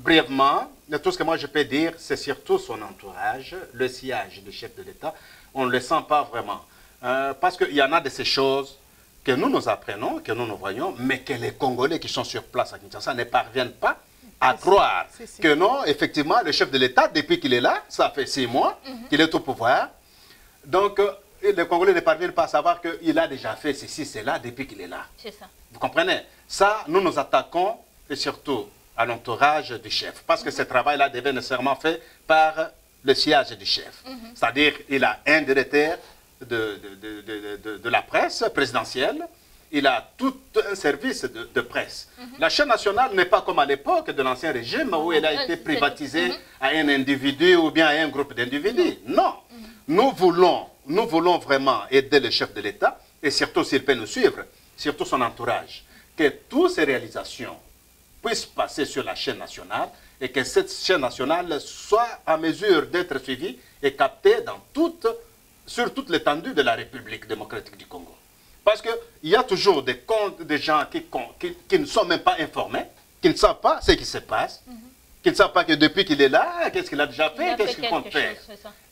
brièvement, tout ce que moi je peux dire, c'est surtout son entourage, le sillage du chef de l'État. On ne le sent pas vraiment. Parce qu'il y en a de ces choses que nous apprenons, que nous voyons, mais que les Congolais qui sont sur place à Kinshasa ne parviennent pas à croire que non, effectivement, le chef de l'État, depuis qu'il est là, ça fait 6 mois qu'il est au pouvoir. Donc, les Congolais ne parviennent pas à savoir qu'il a déjà fait ceci, cela, depuis qu'il est là. C'est ça. Vous comprenez? Ça, nous nous attaquons, et surtout à l'entourage du chef, parce que ce travail-là devait nécessairement fait par le sillage du chef. C'est-à-dire, il a un directeur de la presse présidentielle, il a tout un service de presse. La chaîne nationale n'est pas comme à l'époque de l'ancien régime où elle a été privatisée à un individu ou bien à un groupe d'individus. Non. Nous voulons vraiment aider le chef de l'État et surtout s'il peut nous suivre, surtout son entourage, que toutes ces réalisations puissent passer sur la chaîne nationale et que cette chaîne nationale soit en mesure d'être suivie et captée sur toute l'étendue de la République démocratique du Congo. Parce qu'il y a toujours des gens qui ne sont même pas informés, qui ne savent pas ce qui se passe, qui ne savent pas que depuis qu'il est là, qu'est-ce qu'il a déjà fait, qu'est-ce qu'il compte faire.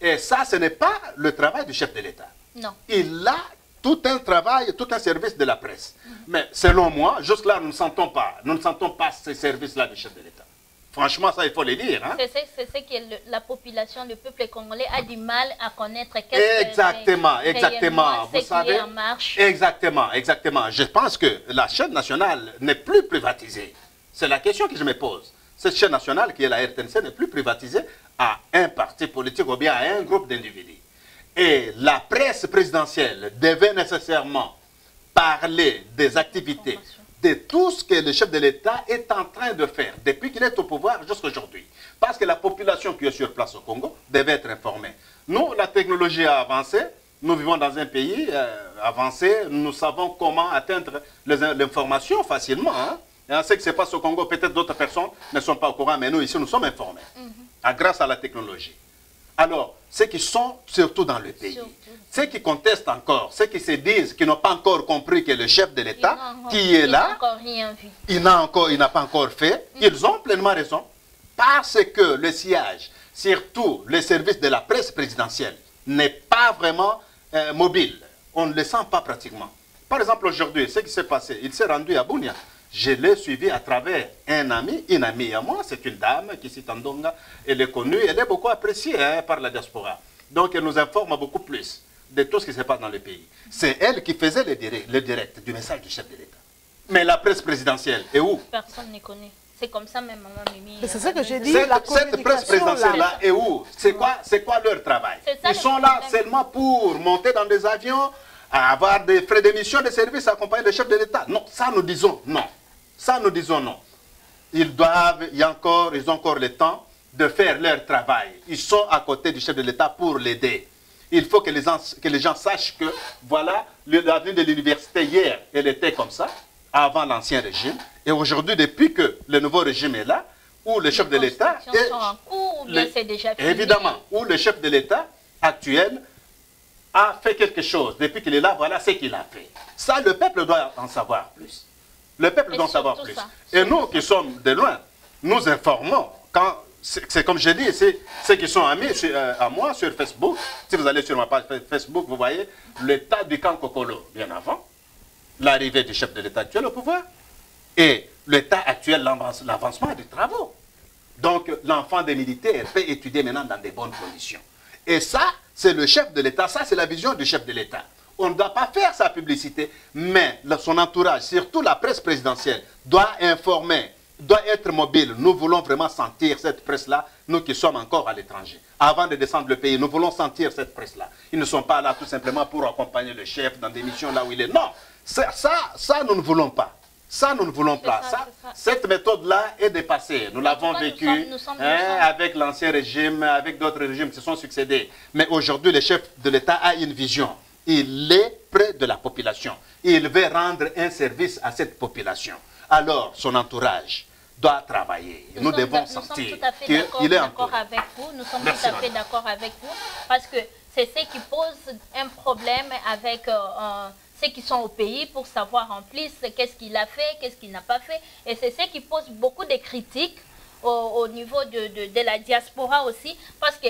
Et ça, ce n'est pas le travail du chef de l'État. Non. Il a tout un travail, tout un service de la presse. Mais selon moi, jusque-là, nous ne sentons pas ce service-là du chef de l'État. Franchement, ça, il faut le dire. Hein? C'est ce que la population, le peuple congolais a du mal à connaître. Exactement. Vous savez, en marche. Exactement. Je pense que la chaîne nationale n'est plus privatisée. C'est la question que je me pose. Cette chaîne nationale, qui est la RTNC, n'est plus privatisée à un parti politique ou bien à un groupe d'individus. Et la presse présidentielle devait nécessairement parler des activités, de tout ce que le chef de l'État est en train de faire depuis qu'il est au pouvoir jusqu'à aujourd'hui. Parce que la population qui est sur place au Congo devait être informée. Nous, la technologie a avancé, nous vivons dans un pays avancé, nous savons comment atteindre l'information facilement. Ce qui se passe au Congo, peut-être d'autres personnes ne sont pas au courant, mais nous ici, nous sommes informés grâce à la technologie. Alors, ceux qui sont surtout dans le pays, ceux qui contestent encore, ceux qui se disent qu'ils n'ont pas encore compris que le chef de l'État, qui est là, il n'a pas encore fait, ils ont pleinement raison. Parce que le sillage, surtout le service de la presse présidentielle, n'est pas vraiment mobile. On ne le sent pas pratiquement. Par exemple, aujourd'hui, ce qui s'est passé, il s'est rendu à Bunia. Je l'ai suivi à travers une amie à moi, c'est une dame qui s'est en Ndonga, elle est connue, elle est beaucoup appréciée par la diaspora. Donc elle nous informe beaucoup plus de tout ce qui se passe dans le pays. C'est elle qui faisait le direct du message du chef de l'État. Mais la presse présidentielle est où? Personne ne connaît. C'est comme ça même, maman Mimi. C'est ça que j'ai dit. Cette presse présidentielle-là est où? C'est quoi leur travail? Ils sont là seulement pour monter dans des avions, avoir des frais d'émission, des services, accompagner le chef de l'État. Non, ça nous disons non. Ça nous disons non. Ils ont encore le temps de faire leur travail. Ils sont à côté du chef de l'État pour l'aider. Il faut que les gens sachent que, voilà, l'avenue de l'université hier, elle était comme ça, avant l'ancien régime. Et aujourd'hui, depuis que le nouveau régime est là, où le chef de l'État évidemment, où le chef de l'État actuel a fait quelque chose. Depuis qu'il est là, voilà ce qu'il a fait. Ça, le peuple doit en savoir plus. Le peuple doit en savoir plus. Et nous qui sommes de loin, nous informons. C'est comme je dis, ceux qui sont amis à moi sur Facebook, si vous allez sur ma page Facebook, vous voyez l'état du camp Kokolo, bien avant, l'arrivée du chef de l'État actuel au pouvoir, et l'état actuel, l'avancement des travaux. Donc l'enfant des militaires peut étudier maintenant dans de bonnes conditions. Et ça, c'est le chef de l'État, ça c'est la vision du chef de l'État. On ne doit pas faire sa publicité, mais son entourage, surtout la presse présidentielle, doit informer, doit être mobile. Nous voulons vraiment sentir cette presse-là, nous qui sommes encore à l'étranger. Avant de descendre le pays, nous voulons sentir cette presse-là. Ils ne sont pas là tout simplement pour accompagner le chef dans des missions là où il est. Non, ça nous ne voulons pas. Ça, nous ne voulons pas. Cette méthode-là est dépassée. Nous l'avons vécu avec l'ancien régime, avec d'autres régimes qui se sont succédés. Mais aujourd'hui, le chef de l'État a une vision. Il est près de la population. Il veut rendre un service à cette population. Alors, son entourage doit travailler. Nous devons sentir qu'il est encore avec vous. Nous sommes tout à fait d'accord avec vous. Parce que c'est ce qui pose un problème avec ceux qui sont au pays pour savoir en plus qu'est-ce qu'il a fait, qu'est-ce qu'il n'a pas fait. Et c'est ce qui pose beaucoup de critiques au niveau de la diaspora aussi, parce que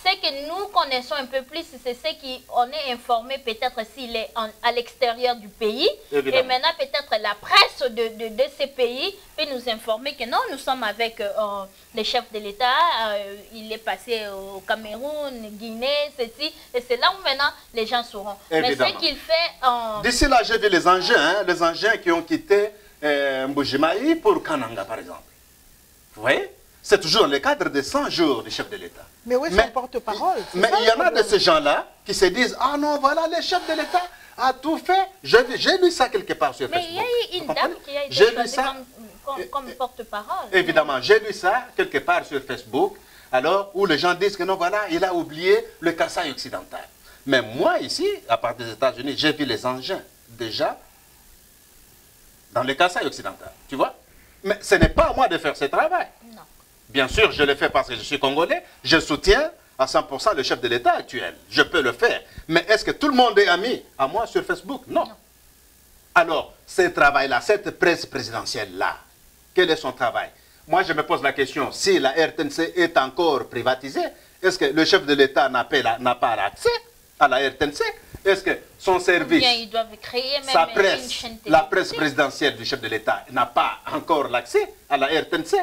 ce que nous connaissons un peu plus, c'est ce qu'on est informé peut-être s'il est à l'extérieur du pays. Évidemment. Et maintenant, peut-être la presse de ces pays peut nous informer que non, nous sommes avec le chef de l'État, il est passé au Cameroun, Guinée, ceci. Et c'est là où maintenant les gens sauront. Évidemment. Mais ce qu'il fait... D'ici là, j'ai vu les engins qui ont quitté Mbujimayi pour Kananga, par exemple. Vous voyez? C'est toujours le cadre de 100 jours du chef de l'État. Mais où est son porte-parole? Mais il y en a de ces gens-là qui se disent « Ah non, voilà, le chef de l'État a tout fait. » J'ai lu ça quelque part sur Facebook. Mais il y a eu une dame qui a été choisie comme porte-parole. Évidemment, j'ai lu ça quelque part sur Facebook, alors où les gens disent que non, voilà, il a oublié le Kasaï occidental. Mais moi, ici, à part des États-Unis, j'ai vu les engins déjà dans le Kasaï occidental. Tu vois? Mais ce n'est pas à moi de faire ce travail. Non. Bien sûr, je le fais parce que je suis congolais. Je soutiens à 100% le chef de l'État actuel. Je peux le faire. Mais est-ce que tout le monde est ami à moi sur Facebook? Non. Alors, ce travail-là, cette presse présidentielle-là, quel est son travail? Moi, je me pose la question, si la RTNC est encore privatisée, est-ce que le chef de l'État n'a pas accès à la RTNC? Est-ce que son service, ils doivent créer même sa presse, une chaîne la presse présidentielle du chef de l'État n'a pas encore l'accès à la RTNC?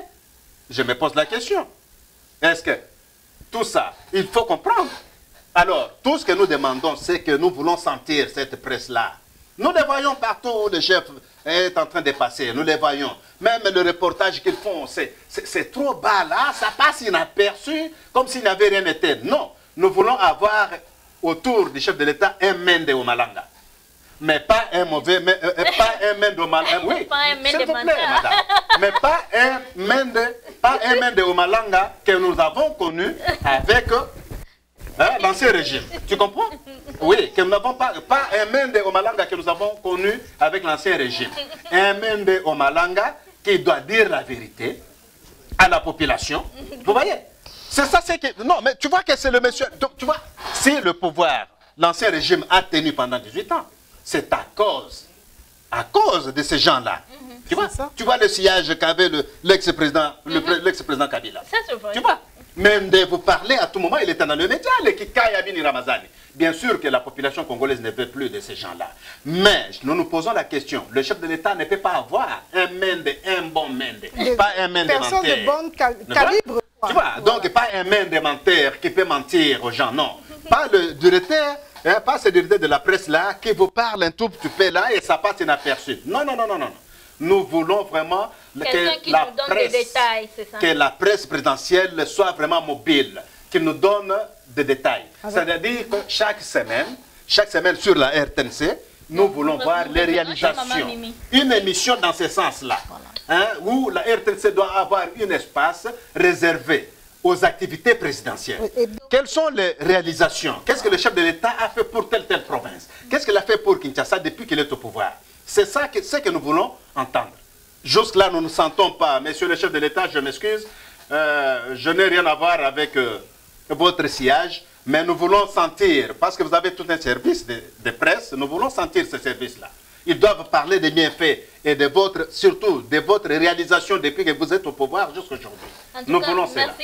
Je me pose la question. Est-ce que tout ça, il faut comprendre. Alors, tout ce que nous demandons, c'est que nous voulons sentir cette presse-là. Nous les voyons partout où le chef est en train de passer. Nous les voyons. Même le reportage qu'ils font, c'est trop bas là. Ça passe inaperçu, comme s'il n'avait rien été. Non, nous voulons avoir autour du chef de l'État un Mende au Malanga. Mais pas un mauvais, pas un Mende au Malanga. Oui, s'il vous plaît, madame. Mais pas un Mende au Malanga que nous avons connu avec l'ancien régime. Tu comprends? Oui, que nous n'avons pas un Mende au Malanga que nous avons connu avec l'ancien régime. Un Mende au Malanga qui doit dire la vérité à la population. Vous voyez? C'est ça, c'est que... Non, mais tu vois que c'est le monsieur... Donc, tu vois, si le pouvoir, l'ancien régime a tenu pendant 18 ans, c'est à cause de ces gens-là. Tu vois, tu vois le sillage qu'avait l'ex-président Kabila. Ça, c'est vrai. Tu vois, même de vous parler à tout moment, il était dans le média, le Kikaya Bini Ramazani. Bien sûr que la population congolaise ne veut plus de ces gens-là. Mais nous nous posons la question, le chef de l'État ne peut pas avoir un bon Mende, pas un Mende menteur. Personne de bon calibre. Tu vois, donc pas un Mende menteur qui peut mentir aux gens, non. Pas le directeur, pas ce directeur de la presse-là qui vous parle un tout petit peu là et ça passe inaperçu. Non, non, non, non, non. Nous voulons vraiment que la presse présidentielle soit vraiment mobile, qu'il nous donne des détails. C'est-à-dire que chaque semaine sur la RTNC, nous voulons voir les réalisations. Une émission dans ce sens-là, où la RTNC doit avoir un espace réservé aux activités présidentielles. Quelles sont les réalisations? Qu'est-ce que le chef de l'État a fait pour telle province? Qu'est-ce qu'il a fait pour Kinshasa depuis qu'il est au pouvoir? C'est ça que nous voulons entendre. Jusque-là, nous ne sentons pas. Monsieur le chef de l'État, je m'excuse, je n'ai rien à voir avec votre sillage, mais nous voulons sentir, parce que vous avez tout un service de presse, nous voulons sentir ce service-là. Ils doivent parler des bienfaits et de surtout de votre réalisation depuis que vous êtes au pouvoir jusqu'à aujourd'hui. Nous voulons cela.